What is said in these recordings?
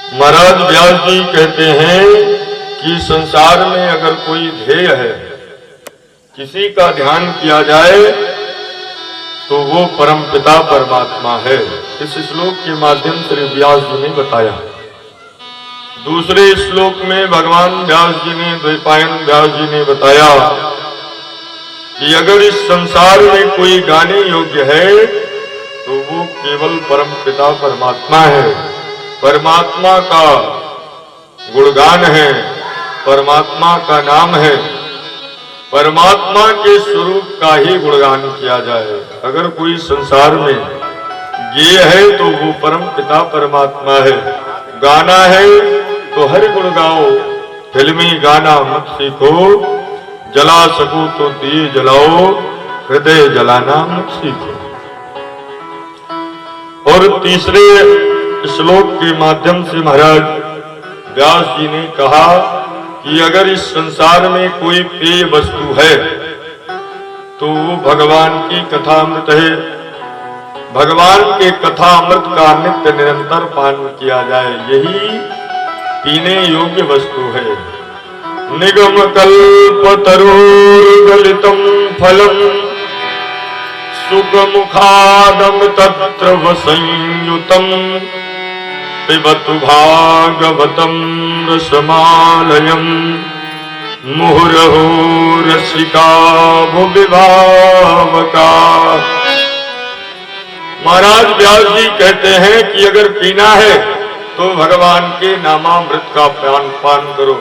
महाराज व्यास जी कहते हैं कि संसार में अगर कोई ध्येय है, किसी का ध्यान किया जाए तो वो परम पिता परमात्मा है। इस श्लोक के माध्यम से व्यास जी ने बताया। दूसरे श्लोक में भगवान व्यास जी ने, द्वैपायन व्यास जी ने बताया कि अगर इस संसार में कोई गाने योग्य है तो वो केवल परम पिता परमात्मा है। परमात्मा का गुणगान है, परमात्मा का नाम है, परमात्मा के स्वरूप का ही गुणगान किया जाए। अगर कोई संसार में गेय है तो वो परम पिता परमात्मा है। गाना है तो हरि गुण गाओ, फिल्मी गाना मत सीखो, जला सको तो दिए जलाओ, हृदय जलाना मत सीखो। और तीसरे श्लोक के माध्यम से महाराज व्यास जी ने कहा कि अगर इस संसार में कोई पेय वस्तु है तो वो भगवान की कथा अमृत है। भगवान के कथा अमृत का नित्य निरंतर पान किया जाए, यही पीने योग्य वस्तु है। निगम कल्प तरुर्गलितम फलम सुखमुखादम तत्र वसंयुतम पिबतु भागवतम रसमालयम मुहुरहो रसिका भुविभावका। महाराज व्यास जी कहते हैं कि अगर पीना है तो भगवान के नामामृत का पान करो,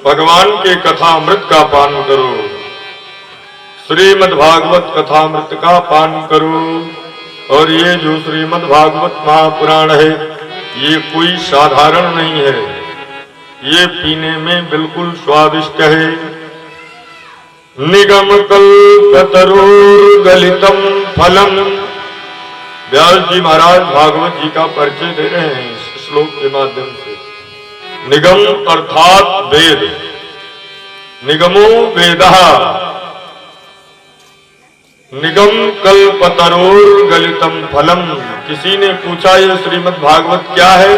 भगवान के कथामृत का पान करो, श्रीमद् भागवत कथामृत का पान करो। और ये जो श्रीमद् भागवत महापुराण है ये कोई साधारण नहीं है, ये पीने में बिल्कुल स्वादिष्ट है। निगम कल्पतरुर्गलितम फलम। व्यास जी महाराज भागवत जी का परिचय दे रहे हैं इस श्लोक के माध्यम से। निगम अर्थात वेद, निगमो वेदः, निगम कल्पतरुर्गलितम फलम। किसी ने पूछा ये श्रीमद् भागवत क्या है,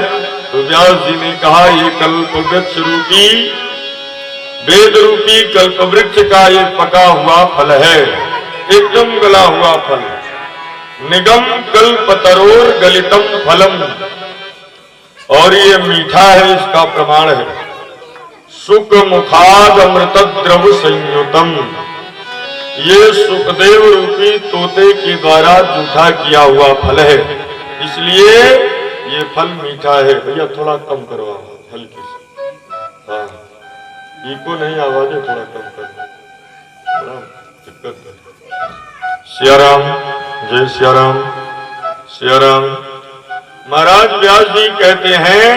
तो व्यास जी ने कहा ये कल्प वृक्ष रूपी, वेद रूपी कल्प वृक्ष का ये पका हुआ फल है, एकदम गला हुआ फल। निगम कल्पतरुर्गलितम फलम, और ये मीठा है, इसका प्रमाण है। सुख मुखाद अमृत द्रव संयुतम, ये सुखदेव रूपी तोते के द्वारा जूठा किया हुआ फल है, इसलिए ये फल मीठा है। भैया थोड़ा कम करो हल्की से, हाँ इको नहीं, आवाजें थोड़ा कम कर, बड़ा दिक्कत है। सियाराम, जय सियाराम, सियाराम। महाराज व्यास जी कहते हैं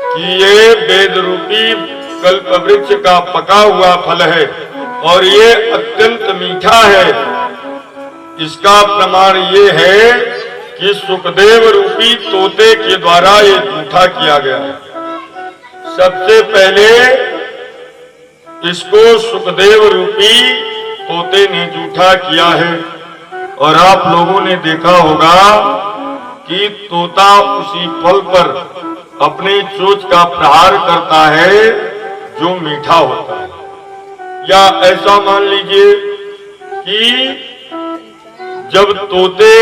कि ये वेद रूपी कल्प वृक्ष का पका हुआ फल है और ये अत्यंत मीठा है। इसका प्रमाण ये है कि सुखदेव रूपी तोते के द्वारा ये जूठा किया गया है। सबसे पहले इसको सुखदेव रूपी तोते ने जूठा किया है। और आप लोगों ने देखा होगा कि तोता उसी फल पर अपने चोंच का प्रहार करता है जो मीठा होता है। या ऐसा मान लीजिए कि जब तोते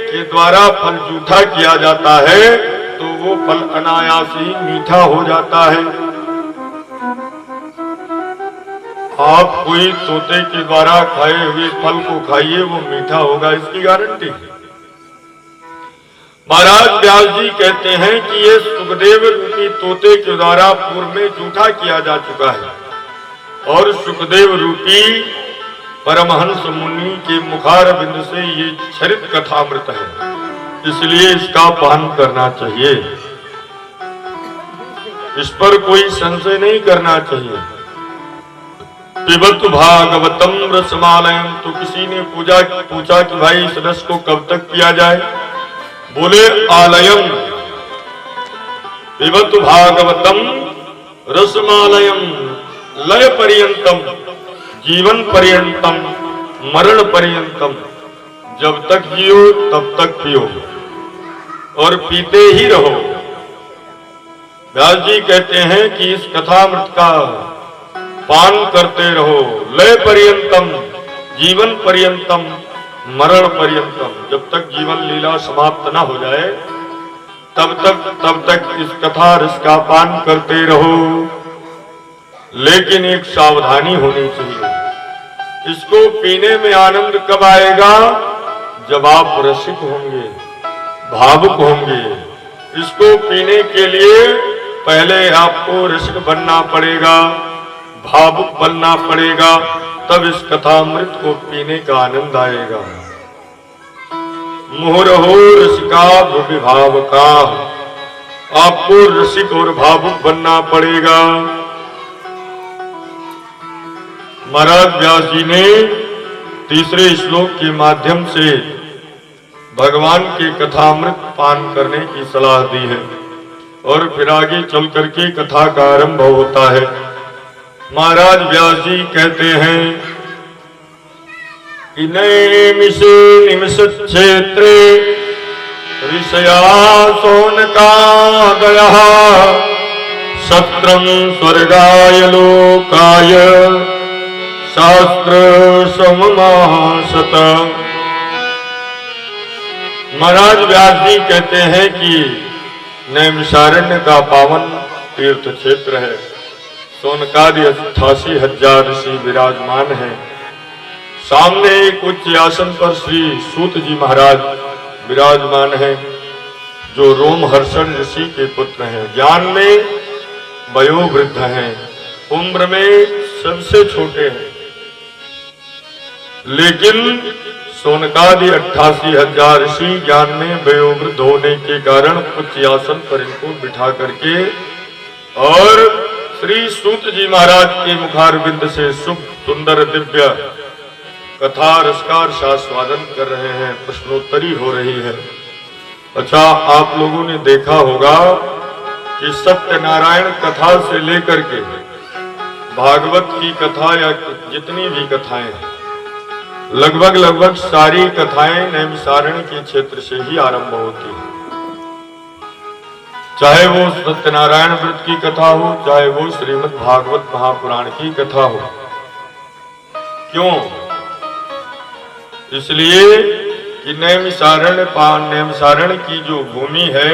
के द्वारा फल जूठा किया जाता है तो वो फल अनायास ही मीठा हो जाता है। आप कोई तोते के द्वारा खाए हुए फल को खाइए, वो मीठा होगा, इसकी गारंटी है। महाराज व्यास जी कहते हैं कि ये सुखदेव रूपी तोते के द्वारा पूर्व में जूठा किया जा चुका है और सुखदेव रूपी परमहंस मुनि के मुखार बिंद से ये चरित कथामृत है, इसलिए इसका पान करना चाहिए। इस पर कोई संशय नहीं करना चाहिए। पिबतु भागवतम रसमालयम। तो किसी ने पूछा कि भाई इस रस को कब तक पिया जाए? बोले आलयम पिबतु भागवतम रसमालयम लय पर्यंतम, जीवन पर्यंतम, मरण पर्यंतम। जब तक जियो तब तक पियो और पीते ही रहो। व्यास जी कहते हैं कि इस कथामृत का पान करते रहो, लय पर्यंतम, जीवन पर्यंतम, मरण पर्यंतम, जब तक जीवन लीला समाप्त न हो जाए तब तक इस कथा रस का पान करते रहो। लेकिन एक सावधानी होनी चाहिए, इसको पीने में आनंद कब आएगा? जब आप रसिक होंगे, भावुक होंगे। इसको पीने के लिए पहले आपको रसिक बनना पड़ेगा, भावुक बनना पड़ेगा, तब इस कथामृत को पीने का आनंद आएगा। मुहुरहो रसिका विभाव का, आपको रसिक और भावुक बनना पड़ेगा। महाराज व्यास जी ने तीसरे श्लोक के माध्यम से भगवान के कथामृत पान करने की सलाह दी है और फिर आगे चल करके कथा का आरंभ होता है। महाराज व्यास जी कहते हैं कि नैमिषे निमिष क्षेत्रे ऋषया शौनकादयः सत्रं स्वर्गाय लोकाय शास्त्र सममासत। महाराज व्यास जी कहते हैं कि नैमिषारण्य का पावन तीर्थ क्षेत्र है। शौनकादि 88,000 ऋषि विराजमान है। सामने एक उच्च आसन पर श्री सूत जी महाराज विराजमान है, जो रोमहर्षण ऋषि के पुत्र हैं। ज्ञान में वयोवृद्ध हैं, उम्र में सबसे छोटे हैं, लेकिन शौनकादि 88,000 ऋषि ज्ञान में वयोवृद्ध होने के कारण उच्च आसन पर इनको बिठा करके और श्री सूत जी महाराज के मुखारविंद से शुभ सुंदर दिव्य कथा रसकार शास्वादन कर रहे हैं, प्रश्नोत्तरी हो रही है। अच्छा, आप लोगों ने देखा होगा कि सत्यनारायण कथा से लेकर के भागवत की कथा या जितनी भी कथाएं हैं, लगभग सारी कथाएं नैमिषारण्य के क्षेत्र से ही आरंभ होती हैं। चाहे वो सत्यनारायण व्रत की कथा हो, चाहे वो श्रीमद् भागवत महापुराण की कथा हो। क्यों? इसलिए कि नैमिषारण्य की जो भूमि है,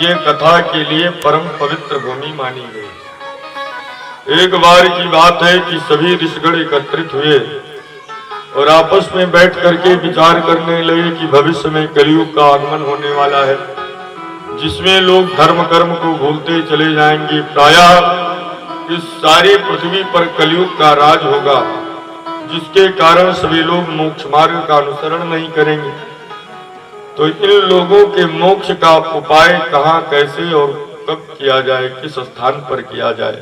ये कथा के लिए परम पवित्र भूमि मानी गई। एक बार की बात है कि सभी ऋषिगण एकत्रित हुए और आपस में बैठ करके विचार करने लगे कि भविष्य में कलयुग का आगमन होने वाला है, जिसमें लोग धर्म कर्म को भूलते चले जाएंगे। प्रायः इस सारी पृथ्वी पर कलयुग का राज होगा, जिसके कारण सभी लोग मोक्ष मार्ग का अनुसरण नहीं करेंगे। तो इन लोगों के मोक्ष का उपाय कहाँ, कैसे और कब किया जाए, किस स्थान पर किया जाए,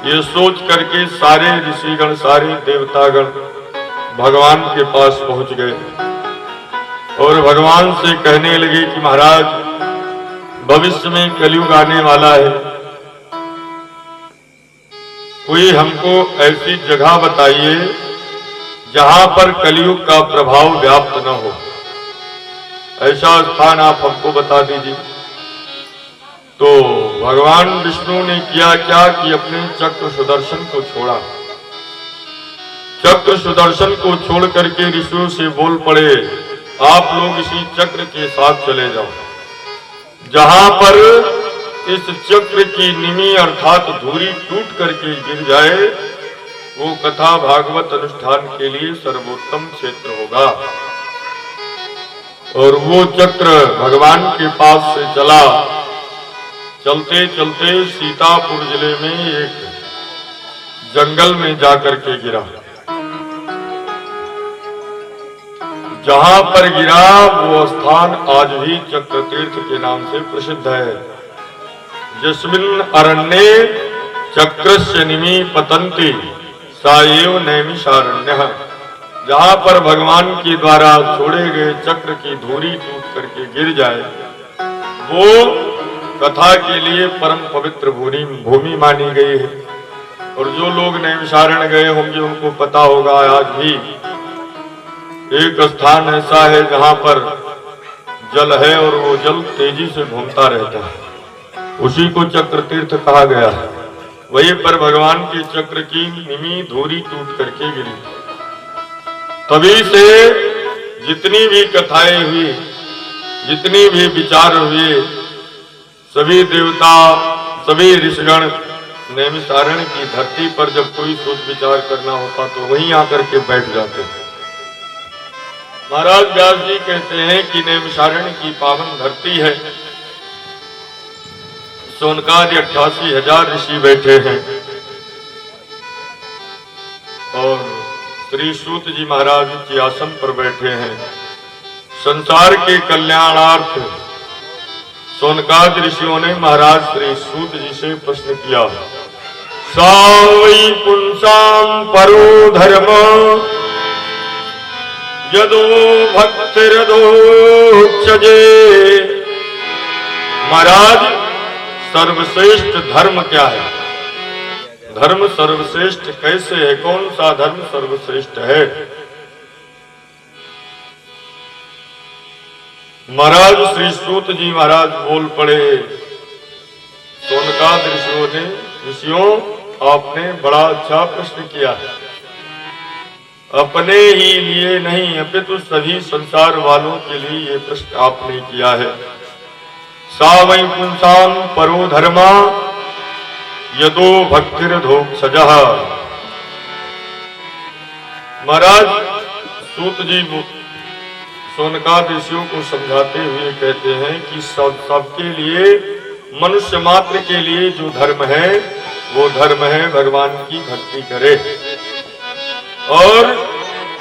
ये सोच करके सारे ऋषिगण, सारे देवतागण भगवान के पास पहुंच गए और भगवान से कहने लगे कि महाराज, भविष्य में कलयुग आने वाला है, कोई हमको ऐसी जगह बताइए जहां पर कलयुग का प्रभाव व्याप्त न हो, ऐसा स्थान आप हमको बता दीजिए। तो भगवान विष्णु ने किया क्या कि अपने चक्र सुदर्शन को छोड़ा। चक्र सुदर्शन को छोड़ करके ऋषियों से बोल पड़े, आप लोग इसी चक्र के साथ चले जाओ। जहां पर इस चक्र की निमी अर्थात धूरी टूट करके गिर जाए, वो कथा भागवत अनुष्ठान के लिए सर्वोत्तम क्षेत्र होगा। और वो चक्र भगवान के पास से चला। चलते चलते सीतापुर जिले में एक जंगल में जाकर के गिरा। जहां पर गिरा वो स्थान आज भी चक्र तीर्थ के नाम से प्रसिद्ध है। यस्मिन् अरण्ये चक्रस्य निमि पतन्ति सा एव नैमिषारण्यः। जहां पर भगवान के द्वारा छोड़े गए चक्र की धूरी टूट करके गिर जाए, वो कथा के लिए परम पवित्र भूमि मानी गई है। और जो लोग नैमिषारण्य गए होंगे उनको पता होगा, आज भी एक स्थान ऐसा है जहां पर जल है और वो जल तेजी से घूमता रहता है। उसी को चक्र तीर्थ कहा गया है। वहीं पर भगवान के चक्र की निमी धूरी टूट करके गिरी। तभी से जितनी भी कथाएं हुई, जितनी भी विचार हुए, सभी देवता, सभी ऋषिगण नैमिषारण्य की धरती पर जब कोई सोच विचार करना होता तो वहीं आकर के बैठ जाते हैं। महाराज व्यास जी कहते हैं कि नैमिषारण्य की पावन धरती है। सोनकादि 88,000 ऋषि बैठे हैं और श्री सूत जी महाराज के आसन पर बैठे हैं। संसार के कल्याणार्थ सोनकादि ऋषियों ने महाराज श्री सूत जी से प्रश्न किया, सा वै पुंसाम परो धर्म यदो भक्तिरदोक्षजे। महाराज सर्वश्रेष्ठ धर्म क्या है? धर्म सर्वश्रेष्ठ कैसे है? कौन सा धर्म सर्वश्रेष्ठ है? महाराज श्री सूत जी महाराज बोल पड़े, सोनकादि ऋषियों आपने बड़ा अच्छा प्रश्न किया है। अपने ही लिए नहीं अपितु सभी संसार वालों के लिए ये प्रश्न आपने किया है। सा वै पुंसाम परो धर्मा यदो भक्तिर्धोक्षजः। महाराज सूत जी सोनकादि ऋषियों को समझाते हुए कहते हैं कि सबके लिए, मनुष्य मात्र के लिए जो धर्म है वो धर्म है भगवान की भक्ति करे। और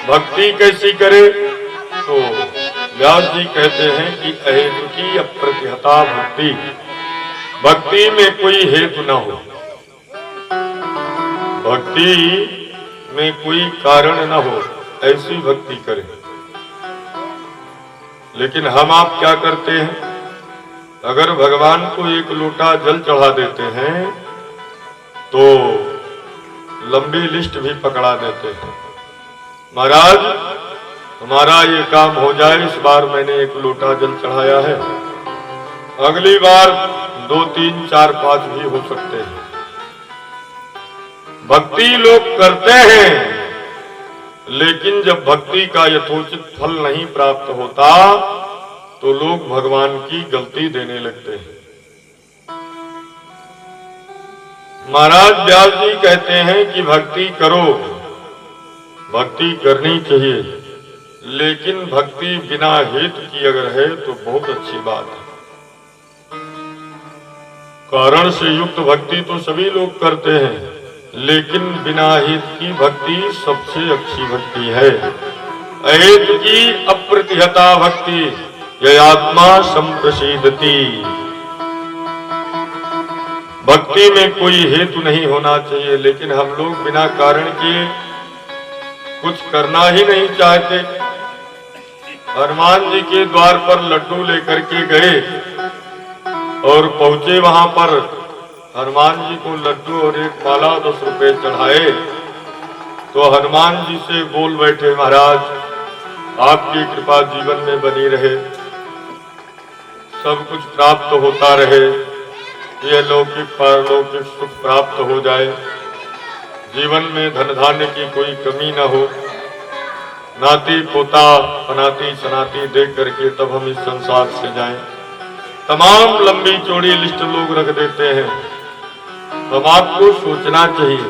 भक्ति कैसी करे? तो व्यास जी कहते हैं कि अहेतु की अप्रतिहता भक्ति, भक्ति में कोई हेतु न हो, भक्ति में कोई कारण न हो, ऐसी भक्ति करें। लेकिन हम आप क्या करते हैं? अगर भगवान को एक लोटा जल चढ़ा देते हैं तो लंबी लिस्ट भी पकड़ा देते हैं। महाराज हमारा ये काम हो जाए, इस बार मैंने एक लोटा जल चढ़ाया है, अगली बार 2, 3, 4, 5 भी हो सकते हैं। भक्ति लोग करते हैं, लेकिन जब भक्ति का यथोचित फल नहीं प्राप्त होता तो लोग भगवान की गलती देने लगते हैं। महाराज व्यास जी कहते हैं कि भक्ति करो, भक्ति करनी चाहिए, लेकिन भक्ति बिना हेतु की अगर है तो बहुत अच्छी बात है। कारण से युक्त भक्ति तो सभी लोग करते हैं, लेकिन बिना हेतु की भक्ति सबसे अच्छी भक्ति है। अहेतु की अप्रतिहता भक्ति ययात्मा संप्रसीदति। भक्ति में कोई हेतु नहीं होना चाहिए, लेकिन हम लोग बिना कारण के कुछ करना ही नहीं चाहते। हनुमान जी के द्वार पर लड्डू लेकर के गए और पहुंचे वहां पर, हनुमान जी को लड्डू और एक माला 10 रुपए चढ़ाए तो हनुमान जी से बोल बैठे, महाराज आपकी कृपा जीवन में बनी रहे, सब कुछ प्राप्त होता रहे, यह लौकिक पारलौकिक सुख प्राप्त हो जाए, जीवन में धन धान्य की कोई कमी न हो, नाती पोता अनाती सनाती देख करके तब हम इस संसार से जाएं। तमाम लंबी चौड़ी लिस्ट लोग रख देते हैं। हम आपको सोचना चाहिए,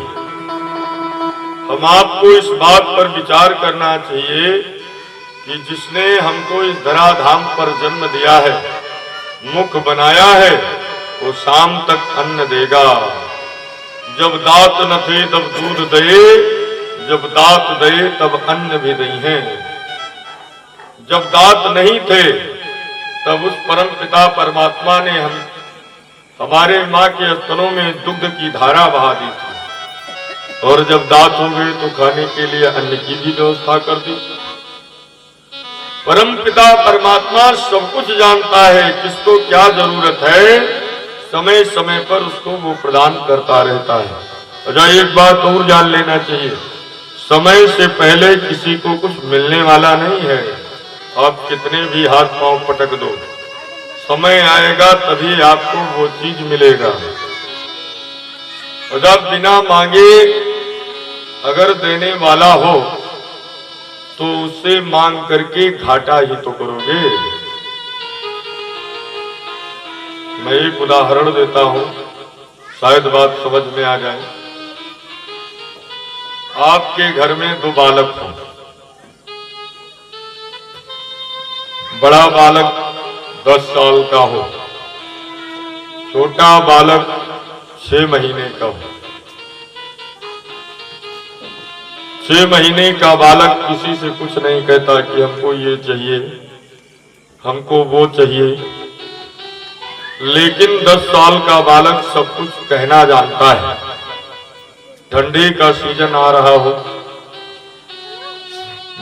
हम आपको इस बात पर विचार करना चाहिए कि जिसने हमको इस धराधाम पर जन्म दिया है, मुख बनाया है, वो शाम तक अन्न देगा। जब दांत न थे तब दूध दे, जब दांत दे तब अन्न भी नहीं है। जब दांत नहीं थे तब उस परम पिता परमात्मा ने हमारे माँ के स्तनों में दुग्ध की धारा बहा दी थी, और जब दांत हो गए तो खाने के लिए अन्न की भी व्यवस्था कर दी। परम पिता परमात्मा सब कुछ जानता है, किसको क्या जरूरत है, समय समय पर उसको वो प्रदान करता रहता है। अच्छा, एक बात और जान लेना चाहिए, समय से पहले किसी को कुछ मिलने वाला नहीं है। आप कितने भी हाथ पांव पटक दो, समय आएगा तभी आपको वो चीज मिलेगा। और जब बिना मांगे अगर देने वाला हो तो उससे मांग करके घाटा ही तो करोगे। मैं एक उदाहरण देता हूं, शायद बात समझ में आ जाए। आपके घर में दो बालक हों, बड़ा बालक 10 साल का हो, छोटा बालक 6 महीने का हो। 6 महीने का बालक किसी से कुछ नहीं कहता कि हमको ये चाहिए, हमको वो चाहिए, लेकिन 10 साल का बालक सब कुछ कहना जानता है। ठंडी का सीजन आ रहा हो,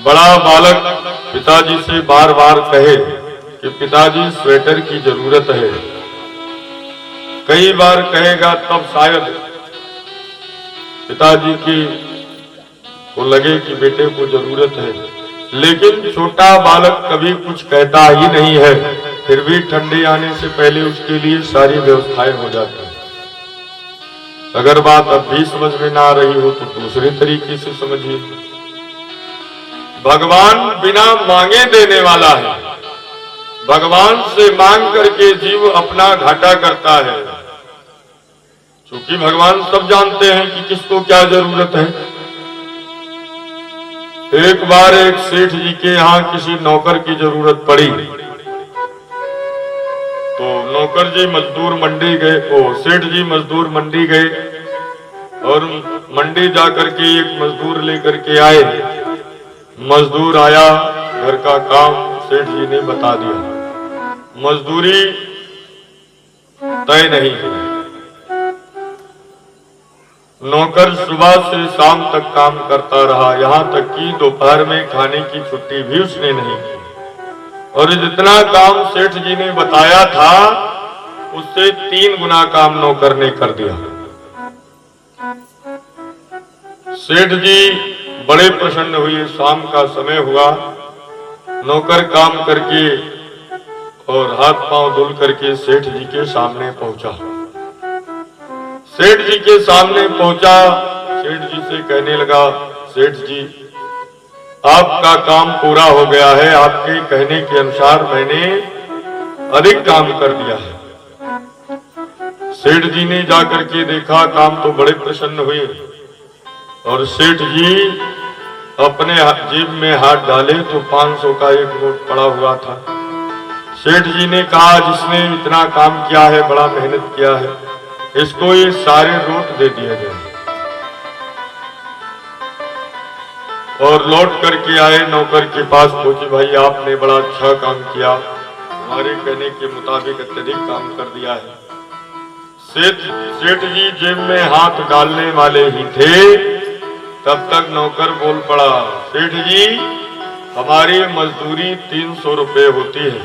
बड़ा बालक पिताजी से बार बार कहे कि पिताजी स्वेटर की जरूरत है। कई बार कहेगा तब शायद पिताजी की को लगे कि बेटे को जरूरत है, लेकिन छोटा बालक कभी कुछ कहता ही नहीं है, फिर भी ठंडी आने से पहले उसके लिए सारी व्यवस्थाएं हो जाती हैं। अगर बात अब भी समझ में ना आ रही हो तो दूसरे तरीके से समझिए। भगवान बिना मांगे देने वाला है। भगवान से मांग करके जीव अपना घाटा करता है, क्योंकि भगवान सब जानते हैं कि किसको क्या जरूरत है। एक बार एक सेठ जी के यहाँ किसी नौकर की जरूरत पड़ी, तो नौकर जी मजदूर मंडी गए, सेठ जी मजदूर मंडी गए और मंडी जाकर के एक मजदूर लेकर के आए। मजदूर आया, घर का काम सेठ जी ने बता दिया, मजदूरी तय नहीं है। नौकर सुबह से शाम तक काम करता रहा, यहाँ तक कि दोपहर में खाने की छुट्टी भी उसने नहीं की। और जितना काम सेठ जी ने बताया था उससे 3 गुना काम नौकर ने कर दिया। सेठ जी बड़े प्रसन्न हुए। शाम का समय हुआ, नौकर काम करके और हाथ पांव धुल करके सेठ जी के सामने पहुंचा। सेठ जी के सामने पहुंचा, सेठ जी से कहने लगा, सेठ जी आपका काम पूरा हो गया है, आपके कहने के अनुसार मैंने अधिक काम कर दिया है। सेठ जी ने जाकर के देखा काम, तो बड़े प्रसन्न हुए और सेठ जी अपने जेब में हाथ डाले तो 500 का एक नोट पड़ा हुआ था। सेठ जी ने कहा, जिसने इतना काम किया है, बड़ा मेहनत किया है, इसको ये सारे नोट दे दिए गए। और लौट करके आए, नौकर के पास पहुंचे, भाई आपने बड़ा अच्छा काम किया, हमारे कहने के मुताबिक अत्यधिक काम कर दिया है। सेठ जी जेब में हाथ डालने वाले ही थे, तब तक नौकर बोल पड़ा, सेठ जी हमारी मजदूरी 300 रुपए होती है,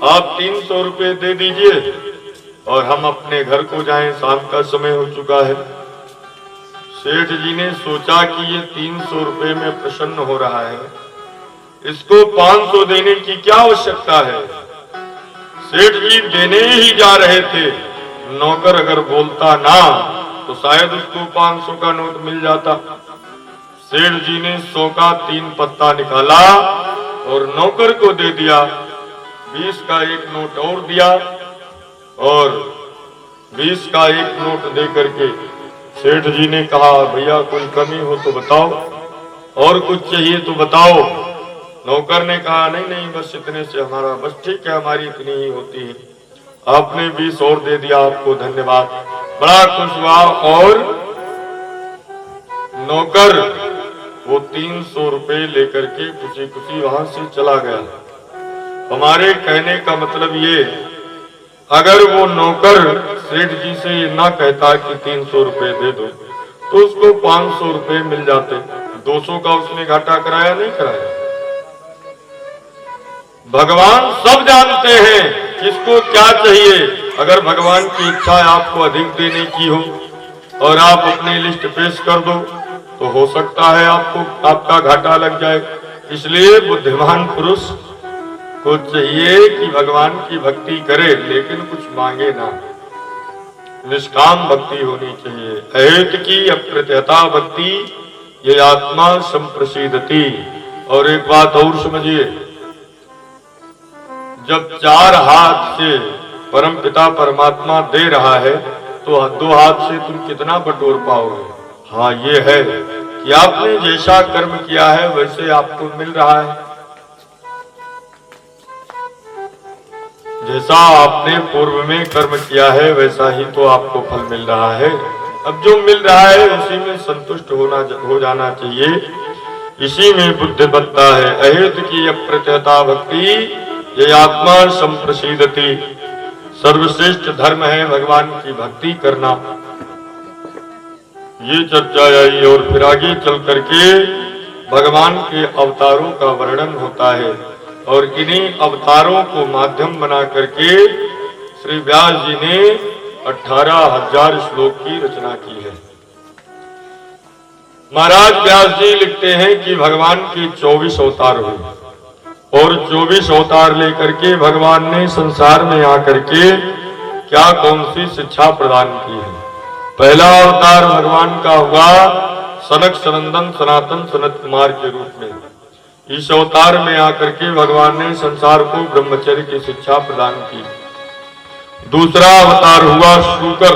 आप 300 रुपए दे दीजिए और हम अपने घर को जाएं, शाम का समय हो चुका है। सेठ जी ने सोचा कि ये 300 रुपए में प्रसन्न हो रहा है, इसको 500 देने की क्या आवश्यकता है। सेठ जी देने ही जा रहे थे, नौकर अगर बोलता ना तो शायद उसको 500 का नोट मिल जाता। सेठ जी ने 100 का 3 पत्ता निकाला और नौकर को दे दिया। 20 का एक नोट और दिया और 20 का एक नोट दे करके सेठ जी ने कहा, भैया कोई कमी हो तो बताओ, और कुछ चाहिए तो बताओ। नौकर ने कहा, नहीं नहीं बस इतने से हमारा बस ठीक है, हमारी इतनी ही होती है। आपने 20 और दे दिया, आपको धन्यवाद। बड़ा खुश हुआ और नौकर वो 300 रुपए लेकर के खुशी खुशी वहां से चला गया। हमारे कहने का मतलब ये, अगर वो नौकर सेठ जी से ये ना कहता कि 300 रुपए दे दो तो उसको 500 रुपए मिल जाते। 200 का उसने घाटा कराया नहीं कराया। भगवान सब जानते हैं किसको क्या चाहिए। अगर भगवान की इच्छा आपको अधिक देने की हो और आप अपनी लिस्ट पेश कर दो तो हो सकता है आपका घाटा लग जाए। इसलिए बुद्धिमान पुरुष को चाहिए कि भगवान की भक्ति करे लेकिन कुछ मांगे ना, निष्काम भक्ति होनी चाहिए। अहेत की अप्रत्यता भक्ति ये आत्मा संप्रसिद्धति। और एक बात और समझिए, जब चार हाथ से परम पिता परमात्मा दे रहा है तो दो हाथ से तुम कितना बटोर पाओगे। हाँ, ये है कि आपने जैसा कर्म किया है वैसे आपको मिल रहा है, जैसा आपने पूर्व में कर्म किया है वैसा ही तो आपको फल मिल रहा है। अब जो मिल रहा है उसी में संतुष्ट हो जाना चाहिए, इसी में बुद्धि बनता है। अहेतु की अप्रत्यता भक्ति ये आत्मा संप्रसिद्धति। सर्वश्रेष्ठ धर्म है भगवान की भक्ति करना। ये चर्चा आई और फिर आगे चल करके भगवान के अवतारों का वर्णन होता है और इन्हीं अवतारों को माध्यम बना करके श्री व्यास जी ने 18,000 श्लोक की रचना की है। महाराज व्यास जी लिखते हैं कि भगवान के 24 अवतार हुए और 24 अवतार लेकर के भगवान ने संसार में आकर के क्या कौन सी शिक्षा प्रदान की है। पहला अवतार भगवान का हुआ सनक सनंदन सनातन सनत कुमार के रूप में। इस अवतार में आकर के भगवान ने संसार को ब्रह्मचर्य की शिक्षा प्रदान की। दूसरा अवतार हुआ शूकर,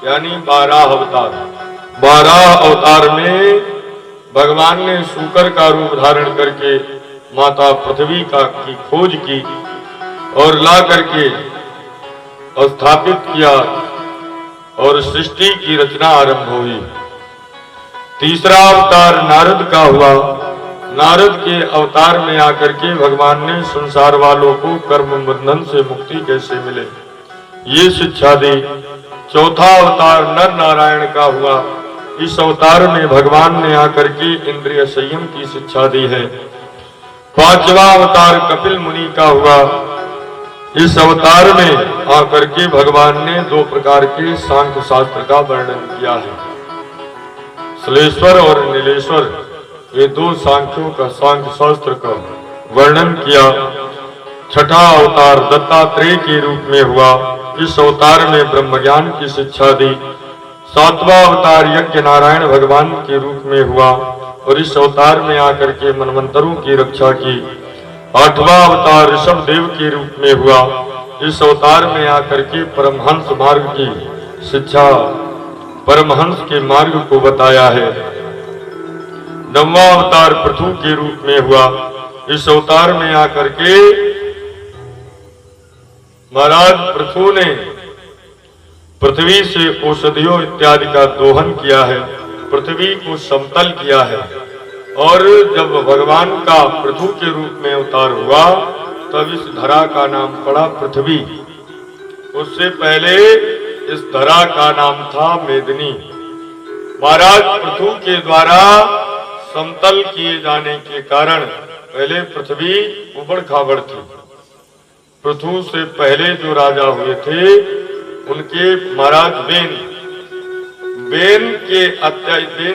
यानी 12 अवतार। 12 अवतार में भगवान ने शूकर का रूप धारण करके माता पृथ्वी की खोज की और ला करके स्थापित किया और सृष्टि की रचना आरंभ हुई। तीसरा अवतार नारद का हुआ। नारद के अवतार में आकर के भगवान ने संसार वालों को कर्म बंधन से मुक्ति कैसे मिले ये शिक्षा दी। चौथा अवतार नर नारायण का हुआ। इस अवतार में भगवान ने आकर के इंद्रिय संयम की शिक्षा दी है। पांचवा अवतार कपिल मुनि का हुआ। इस अवतार में आकर के भगवान ने 2 प्रकार के सांख्य शास्त्र का वर्णन किया है, श्लेश्वर और नीलेश्वर। ये 2 सांख्यों का सांख्य शास्त्र का वर्णन किया। छठा अवतार दत्तात्रेय के रूप में हुआ। इस अवतार में ब्रह्म ज्ञान की शिक्षा दी। 7वां अवतार यज्ञ नारायण भगवान के रूप में हुआ और इस अवतार में आकर के मनवंतरों की रक्षा की। 8वां अवतार ऋषभ देव के रूप में हुआ। इस अवतार में आकर के परमहंस मार्ग की शिक्षा, परमहंस के मार्ग को बताया है। 9वां अवतार पृथु के रूप में हुआ। इस अवतार में आकर के महाराज पृथु ने पृथ्वी से औषधियों इत्यादि का दोहन किया है, पृथ्वी को समतल किया है। और जब भगवान का पृथु के रूप में अवतार हुआ तब इस धरा का नाम पड़ा पृथ्वी। उससे पहले इस धरा का नाम था मेदिनी। महाराज पृथु के द्वारा समतल किए जाने के कारण पहले पृथ्वी उबड़ खाबड़ थी। पृथु से पहले जो राजा हुए थे उनके महाराज बेन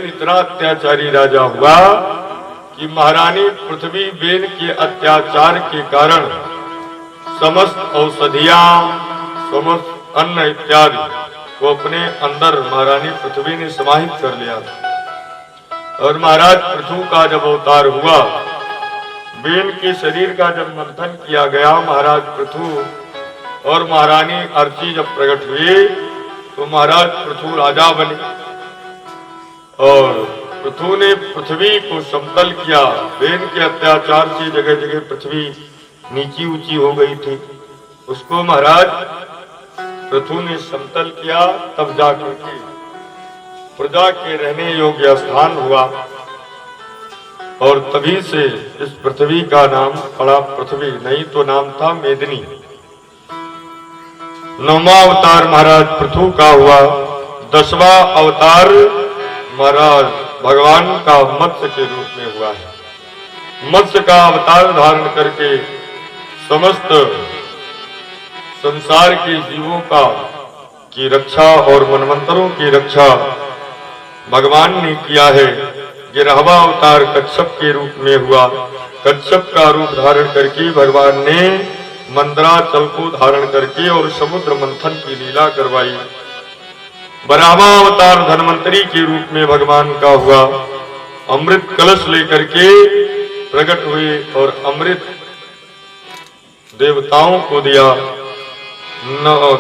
इतना अत्याचारी राजा हुआ कि महारानी पृथ्वी बेन के अत्याचार के कारण समस्त औषधियां, समस्त अन्न इत्यादि को अपने अंदर महारानी पृथ्वी ने समाहित कर लिया था। और महाराज पृथु का जब अवतार हुआ, बेन के शरीर का जब मंथन किया गया, महाराज पृथु और महारानी अर्ची जब प्रकट हुए तो महाराज पृथु राजा बने और पृथु ने पृथ्वी को समतल किया। बेन के अत्याचार से जगह जगह पृथ्वी नीची ऊंची हो गई थी, उसको महाराज पृथु ने समतल किया। तब जाकर के प्रजा के रहने योग्य स्थान हुआ और तभी से इस पृथ्वी का नाम पड़ा पृथ्वी, नहीं तो नाम था मेदिनी। 9वां अवतार महाराज पृथु का हुआ। 10वां अवतार महाराज भगवान का मत्स्य के रूप में हुआ है। मत्स्य का अवतार धारण करके समस्त संसार के जीवों की रक्षा और मनवंतरों की रक्षा भगवान ने किया है। 11वां अवतार कच्छप के रूप में हुआ। कच्छप का रूप धारण करके भगवान ने मंदराचल को धारण करके और समुद्र मंथन की लीला करवाई। 12वां अवतार धन्वंतरी के रूप में भगवान का हुआ। अमृत कलश लेकर के प्रकट हुए और अमृत देवताओं को दिया।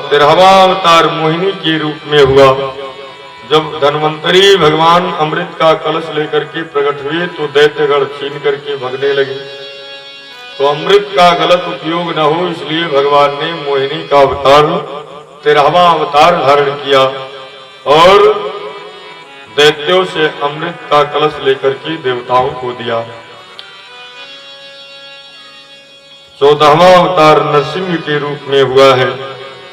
13वां अवतार मोहिनी के रूप में हुआ। जब धन्वंतरी भगवान अमृत का कलश लेकर के प्रकट हुए तो दैत्यगण छीन करके भगने लगे, तो अमृत का गलत उपयोग न हो इसलिए भगवान ने मोहिनी का अवतार 13वां अवतार धारण किया और दैत्यों से अमृत का कलश लेकर के देवताओं को दिया। 14वां अवतार नरसिंह के रूप में हुआ है।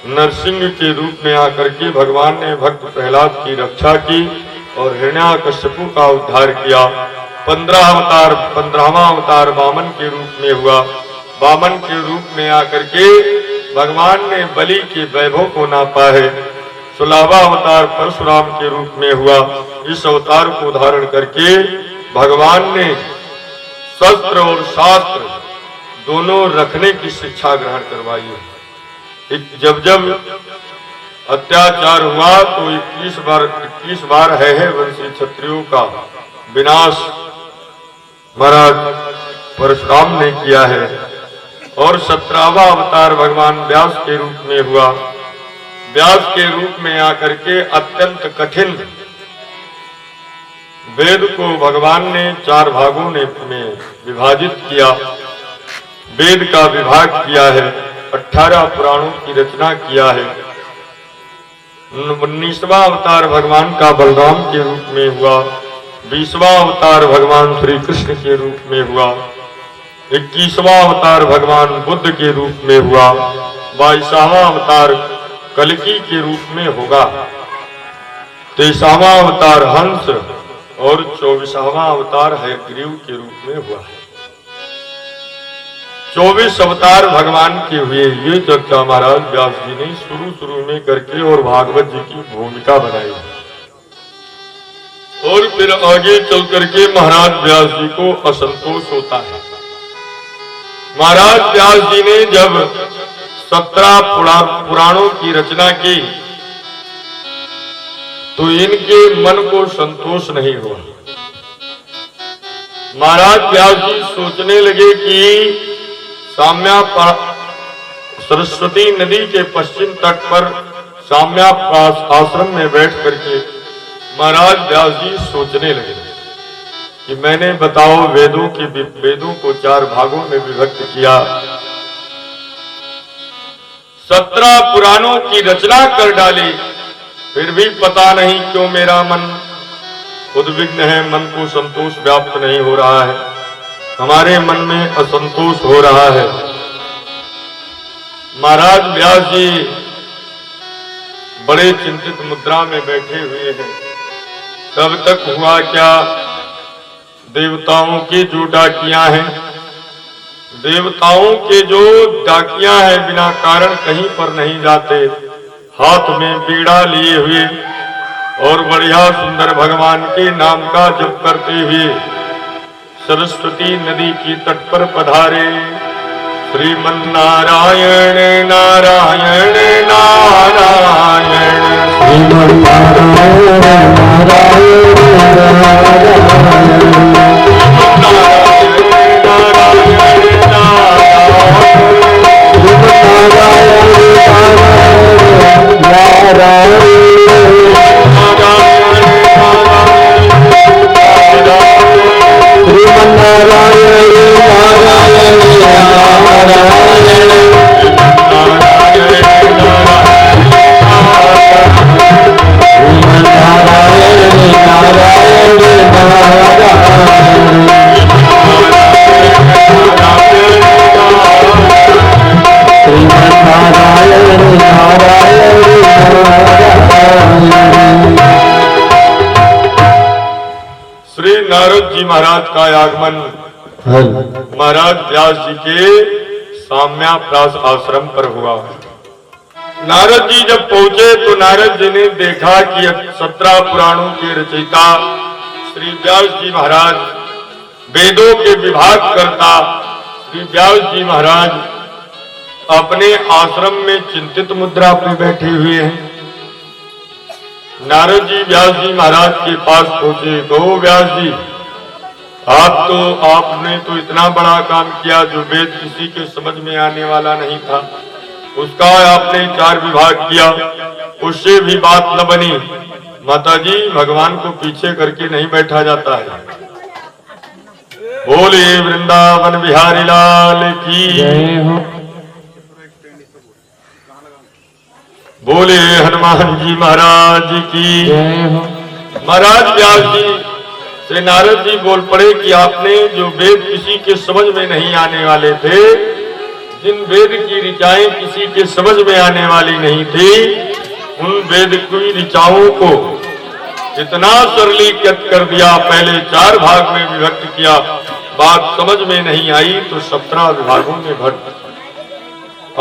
नरसिंह के रूप में आकर के भगवान ने भक्त प्रहलाद की रक्षा की और हिरण्याकश्यपु का उद्धार किया। 15वां अवतार वामन के रूप में हुआ। वामन के रूप में आकर के भगवान ने बलि के वैभव को नापा है। 16वां अवतार परशुराम के रूप में हुआ। इस अवतार को धारण करके भगवान ने शस्त्र और शास्त्र दोनों रखने की शिक्षा ग्रहण करवाई है। जब जब अत्याचार हुआ तो 21 बार है वंशी क्षत्रियों का विनाश महाराज परशुराम ने किया है। और 17वां अवतार भगवान व्यास के रूप में हुआ। व्यास के रूप में आकर के अत्यंत कठिन वेद को भगवान ने 4 भागों में विभाजित किया। वेद का विभाग किया है। 18 पुराणों की रचना किया है। 19वां अवतार भगवान का बलराम के रूप में हुआ। 20वां अवतार भगवान श्री कृष्ण के रूप में हुआ। 21वां अवतार भगवान बुद्ध के रूप में हुआ। 22वां अवतार कल्कि के रूप में होगा। 23वां अवतार हंस और 24वां अवतार हयग्रीव के रूप में हुआ है। 24 अवतार भगवान के हुए। ये चर्चा महाराज व्यास जी ने शुरू में करके और भागवत जी की भूमिका बनाई और फिर आगे चल करके महाराज व्यास जी को असंतोष होता है। महाराज व्यास जी ने जब 17 पुराणों की रचना की तो इनके मन को संतोष नहीं हुआ। महाराज व्यास जी सोचने लगे कि साम्या सरस्वती नदी के पश्चिम तट पर साम्या आश्रम में बैठ करके महाराज व्यास जी सोचने लगे कि मैंने बताओ वेदों को 4 भागों में विभक्त किया, 17 पुराणों की रचना कर डाली, फिर भी पता नहीं क्यों मेरा मन उद्विग्न है, मन को संतोष व्याप्त नहीं हो रहा है, हमारे मन में असंतोष हो रहा है। महाराज व्यास जी बड़े चिंतित मुद्रा में बैठे हुए हैं। तब तक हुआ क्या, देवताओं की जो डाकियां हैं, देवताओं के जो डाकियां हैं बिना कारण कहीं पर नहीं जाते, हाथ में बीड़ा लिए हुए और बढ़िया सुंदर भगवान के नाम का जप करते हुए सरस्वती नदी की तट पर पधारे। श्रीमन्नारायण नारायण नारायण श्रीमन्नारायण श्री नारद जी महाराज का आगमन महाराज व्यास जी के साम्याप्रास आश्रम पर हुआ। नारद जी जब पहुंचे तो नारद जी ने देखा कि 17 पुराणों के रचयिता श्री व्यास जी महाराज वेदों के विभाग करता श्री व्यास जी महाराज अपने आश्रम में चिंतित मुद्रा पर बैठे हुए हैं। नारद जी व्यास जी महाराज के पास पहुंचे। कहो व्यास जी, आपने तो इतना बड़ा काम किया जो वेद किसी के समझ में आने वाला नहीं था, उसका आपने 4 विभाग किया, उससे भी बात न बनी। माताजी, भगवान को पीछे करके नहीं बैठा जाता है। बोले वृंदावन बिहारी लाल की जय हो। बोले हनुमान जी महाराज की जय हो। महाराज व्यास जी से नारद जी बोल पड़े कि आपने जो वेद किसी के समझ में नहीं आने वाले थे, जिन वेद की ऋचाएं किसी के समझ में आने वाली नहीं थी, उन वेद की ऋचाओं को इतना सरलीकृत कर दिया। पहले 4 भाग में विभक्त किया, बात समझ में नहीं आई तो 17 विभागों में भक्त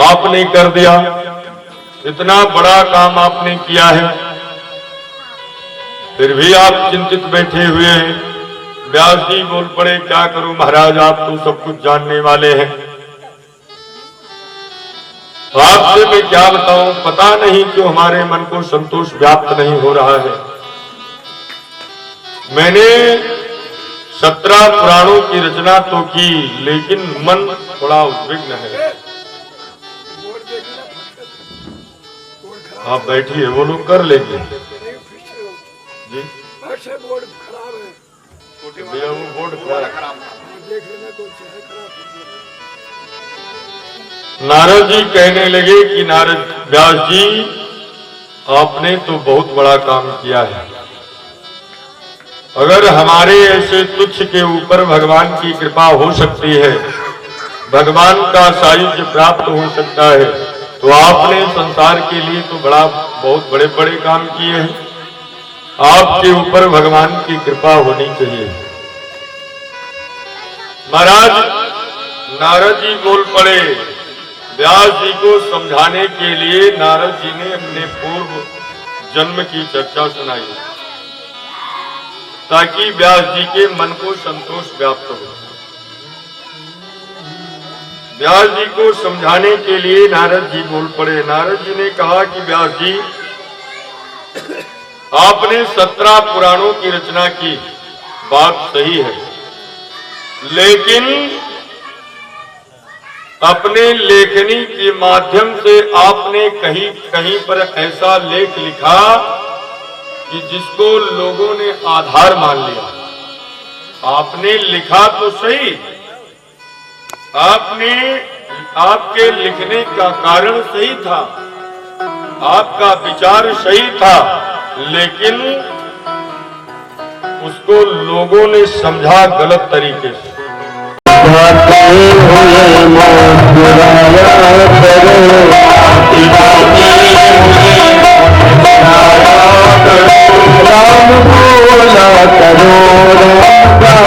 आपने कर दिया। इतना बड़ा काम आपने किया है, फिर भी आप चिंतित बैठे हुए हैं। व्यास जी बोल पड़े, क्या करूं महाराज, आप तो सब कुछ जानने वाले हैं, आपसे मैं क्या बताऊं। पता नहीं क्यों हमारे मन को संतोष व्याप्त नहीं हो रहा है। मैंने 17 पुराणों की रचना तो की, लेकिन मन थोड़ा उद्विग्न है। आप बैठिए, वो लोग कर लेंगे जी। बोर्ड खराब है, भैया वो बोर्ड खराब देख लेना, कुछ है खराब। नारद जी कहने लगे कि नारद व्यास जी, आपने तो बहुत बड़ा काम किया है। अगर हमारे ऐसे तुच्छ के ऊपर भगवान की कृपा हो सकती है, भगवान का सायुज्य प्राप्त हो सकता है, तो आपने संसार के लिए तो बहुत बड़े बड़े काम किए हैं। आपके ऊपर भगवान की कृपा होनी चाहिए। महाराज नारद जी बोल पड़े। व्यास जी को समझाने के लिए नारद जी ने अपने पूर्व जन्म की चर्चा सुनाई, ताकि व्यास जी के मन को संतोष व्याप्त हो। व्यास जी को समझाने के लिए नारद जी बोल पड़े। नारद जी ने कहा कि व्यास जी, आपने 17 पुराणों की रचना की, बात सही है, लेकिन अपने लेखनी के माध्यम से आपने कहीं कहीं पर ऐसा लेख लिखा कि जिसको लोगों ने आधार मान लिया। आपने लिखा तो सही, आपके लिखने का कारण सही था, आपका विचार सही था, लेकिन उसको लोगों ने समझा गलत तरीके से। राम बोला करो, गाया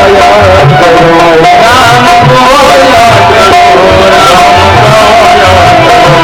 करो, राम बोला करो, राम गाया करो।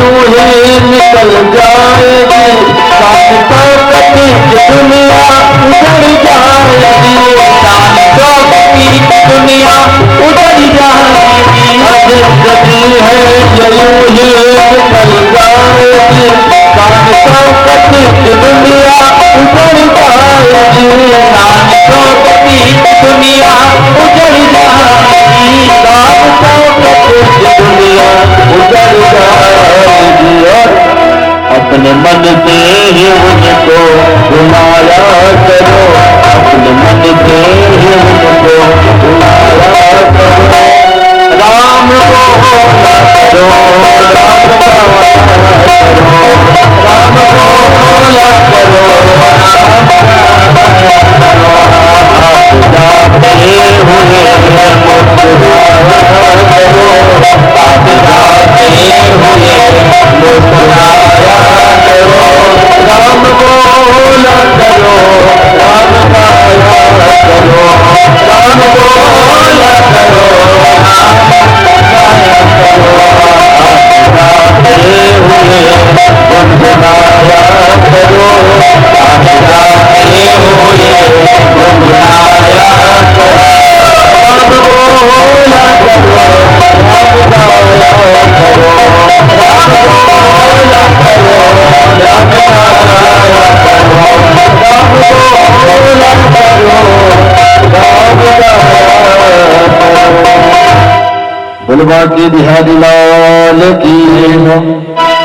यूं ही निकल जाएगी, शान शौकत की दुनिया उजड़ जाएगी, शान शौकत की दुनिया उजड़ जाएगी। जिंदगी है ये यूं ही निकल जाएगी, शान शौकत की दुनिया उजड़ जाएगी, शान शौकत की दुनिया उजड़ जाएगी, शान शौकत की दुनिया उजड़ जाएगी। और अपने मन से ही उनको बुलाया करो, अपने मन से ही उनको बुलाया करो, राम को बोला करो, राम का वादा करो, राम को बोला करो, राम का वादा करो। आप जाते हुए मुस्कुराया करो, आप जाते हुए मुस्कुराया करो, राम बोला करो, राम गाया करो, राम बोला करो, राम गाया करो। आप जाते हुए गुनगुनाया करो, आप जाते हुए गुनगुनाया करो, राम बोला करो, राम गाया करो, राम बोला करो, राम गाया करो, राम बोला करो, राम गाया करो। बोल बाकी बिहारी लाल की।